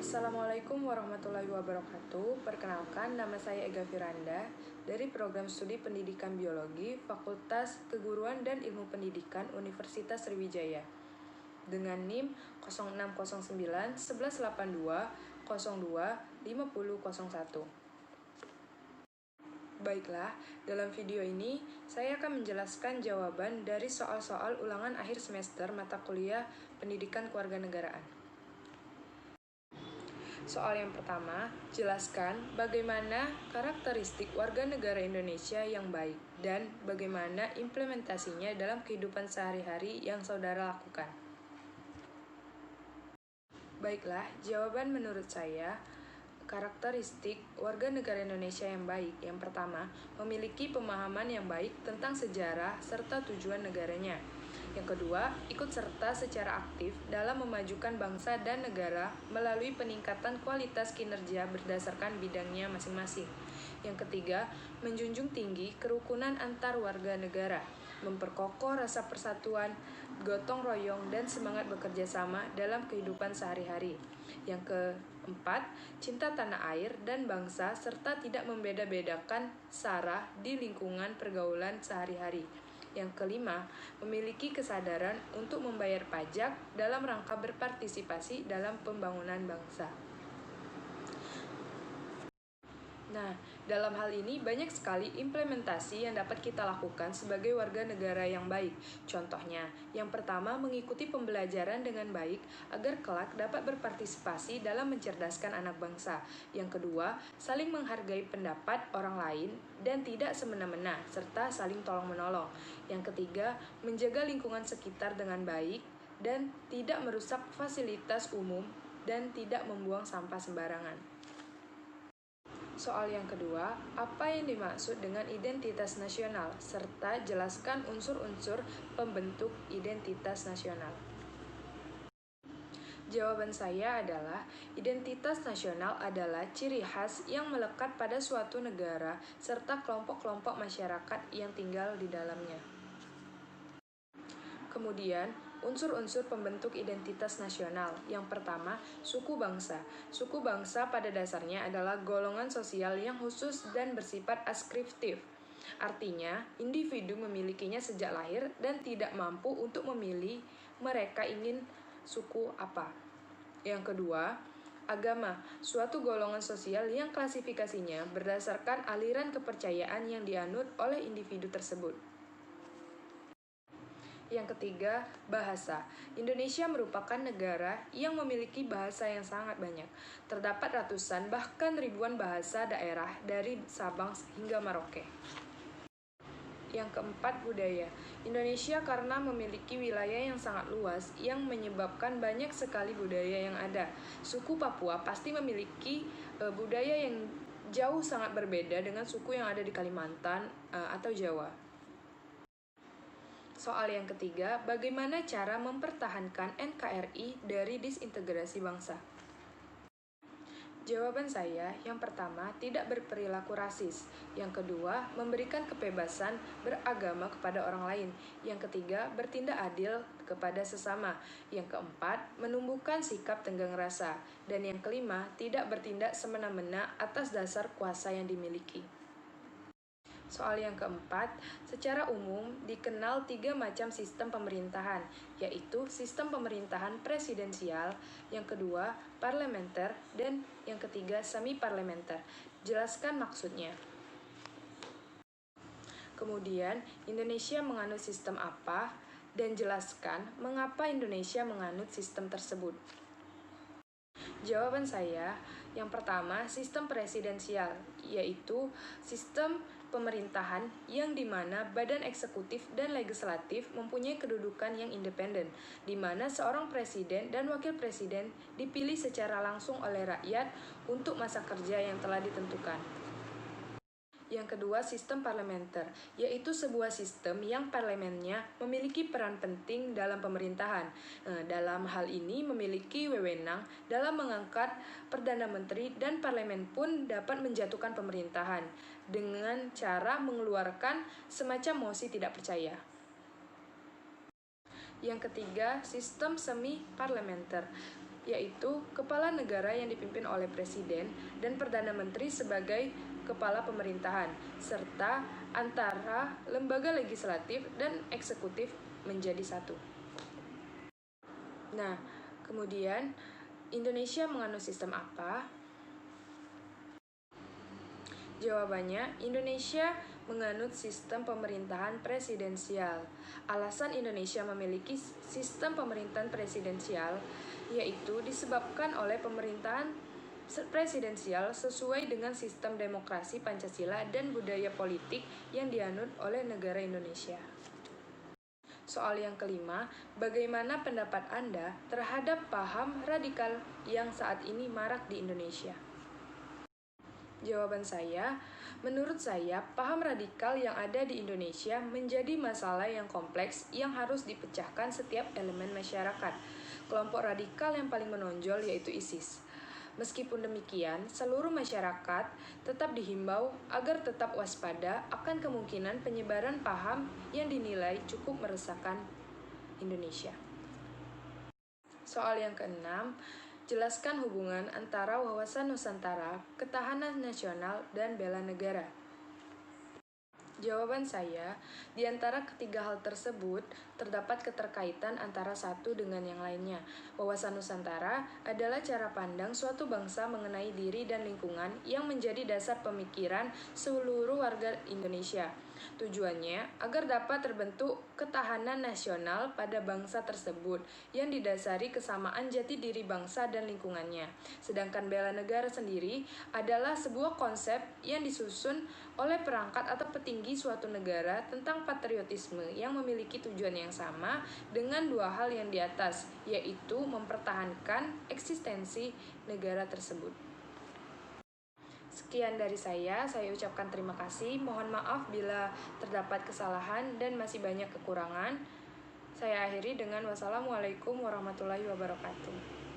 Assalamualaikum warahmatullahi wabarakatuh. Perkenalkan, nama saya Ega Firanda dari Program Studi Pendidikan Biologi Fakultas Keguruan dan Ilmu Pendidikan Universitas Sriwijaya dengan NIM 0609 1182 02 5001. Baiklah, dalam video ini saya akan menjelaskan jawaban dari soal-soal ulangan akhir semester mata kuliah Pendidikan Kewarganegaraan. Soal yang pertama, jelaskan bagaimana karakteristik warga negara Indonesia yang baik dan bagaimana implementasinya dalam kehidupan sehari-hari yang saudara lakukan. Baiklah, jawaban menurut saya, karakteristik warga negara Indonesia yang baik. Yang pertama, memiliki pemahaman yang baik tentang sejarah serta tujuan negaranya. Yang kedua, ikut serta secara aktif dalam memajukan bangsa dan negara melalui peningkatan kualitas kinerja berdasarkan bidangnya masing-masing. Yang ketiga, menjunjung tinggi kerukunan antar warga negara, memperkokoh rasa persatuan, gotong royong, dan semangat bekerja sama dalam kehidupan sehari-hari. Yang keempat, cinta tanah air dan bangsa serta tidak membeda-bedakan sara di lingkungan pergaulan sehari-hari. Yang kelima, memiliki kesadaran untuk membayar pajak dalam rangka berpartisipasi dalam pembangunan bangsa. Nah, dalam hal ini banyak sekali implementasi yang dapat kita lakukan sebagai warga negara yang baik. Contohnya, yang pertama mengikuti pembelajaran dengan baik agar kelak dapat berpartisipasi dalam mencerdaskan anak bangsa. Yang kedua, saling menghargai pendapat orang lain dan tidak semena-mena, serta saling tolong-menolong. Yang ketiga, menjaga lingkungan sekitar dengan baik dan tidak merusak fasilitas umum dan tidak membuang sampah sembarangan. Soal yang kedua, apa yang dimaksud dengan identitas nasional, serta jelaskan unsur-unsur pembentuk identitas nasional. Jawaban saya adalah, identitas nasional adalah ciri khas yang melekat pada suatu negara serta kelompok-kelompok masyarakat yang tinggal di dalamnya. Kemudian, unsur-unsur pembentuk identitas nasional. Yang pertama, suku bangsa. Suku bangsa pada dasarnya adalah golongan sosial yang khusus dan bersifat askriptif. Artinya, individu memilikinya sejak lahir dan tidak mampu untuk memilih mereka ingin suku apa. Yang kedua, agama, suatu golongan sosial yang klasifikasinya berdasarkan aliran kepercayaan yang dianut oleh individu tersebut. Yang ketiga, bahasa. Indonesia merupakan negara yang memiliki bahasa yang sangat banyak. Terdapat ratusan bahkan ribuan bahasa daerah dari Sabang hingga Merauke. Yang keempat, budaya. Indonesia karena memiliki wilayah yang sangat luas yang menyebabkan banyak sekali budaya yang ada. Suku Papua pasti memiliki budaya yang jauh sangat berbeda dengan suku yang ada di Kalimantan atau Jawa. Soal yang ketiga, bagaimana cara mempertahankan NKRI dari disintegrasi bangsa? Jawaban saya, yang pertama, tidak berperilaku rasis. Yang kedua, memberikan kebebasan beragama kepada orang lain. Yang ketiga, bertindak adil kepada sesama. Yang keempat, menumbuhkan sikap tenggang rasa. Dan yang kelima, tidak bertindak semena-mena atas dasar kuasa yang dimiliki. Soal yang keempat, secara umum dikenal 3 macam sistem pemerintahan, yaitu sistem pemerintahan presidensial, yang kedua parlementer, dan yang ketiga semi-parlementer. Jelaskan maksudnya. Kemudian, Indonesia menganut sistem apa, dan jelaskan mengapa Indonesia menganut sistem tersebut. Jawaban saya, yang pertama, sistem presidensial, yaitu sistem pemerintahan yang dimana badan eksekutif dan legislatif mempunyai kedudukan yang independen, di mana seorang presiden dan wakil presiden dipilih secara langsung oleh rakyat untuk masa kerja yang telah ditentukan. Yang kedua, sistem parlementer, yaitu sebuah sistem yang parlemennya memiliki peran penting dalam pemerintahan. Dalam hal ini memiliki wewenang dalam mengangkat Perdana Menteri dan parlemen pun dapat menjatuhkan pemerintahan dengan cara mengeluarkan semacam mosi tidak percaya. Yang ketiga, sistem semi-parlementer, yaitu kepala negara yang dipimpin oleh presiden dan perdana menteri sebagai kepala pemerintahan, serta antara lembaga legislatif dan eksekutif menjadi satu. Nah, kemudian Indonesia menganut sistem apa? Jawabannya, Indonesia menganut sistem pemerintahan presidensial. Alasan Indonesia memiliki sistem pemerintahan presidensial yaitu disebabkan oleh pemerintahan presidensial sesuai dengan sistem demokrasi Pancasila dan budaya politik yang dianut oleh negara Indonesia. Soal yang kelima, bagaimana pendapat Anda terhadap paham radikal yang saat ini marak di Indonesia? Jawaban saya, menurut saya, paham radikal yang ada di Indonesia menjadi masalah yang kompleks yang harus dipecahkan setiap elemen masyarakat. Kelompok radikal yang paling menonjol yaitu ISIS. Meskipun demikian, seluruh masyarakat tetap dihimbau agar tetap waspada akan kemungkinan penyebaran paham yang dinilai cukup meresahkan Indonesia. Soal yang keenam, jelaskan hubungan antara wawasan Nusantara, ketahanan nasional, dan bela negara. Jawaban saya, di antara ketiga hal tersebut, terdapat keterkaitan antara satu dengan yang lainnya. Wawasan Nusantara adalah cara pandang suatu bangsa mengenai diri dan lingkungan yang menjadi dasar pemikiran seluruh warga Indonesia. Tujuannya agar dapat terbentuk ketahanan nasional pada bangsa tersebut yang didasari kesamaan jati diri bangsa dan lingkungannya. Sedangkan bela negara sendiri adalah sebuah konsep yang disusun oleh perangkat atau petinggi suatu negara tentang patriotisme yang memiliki tujuan yang sama dengan dua hal yang di atas, yaitu mempertahankan eksistensi negara tersebut. Sekian dari saya ucapkan terima kasih. Mohon maaf bila terdapat kesalahan dan masih banyak kekurangan. Saya akhiri dengan wassalamualaikum warahmatullahi wabarakatuh.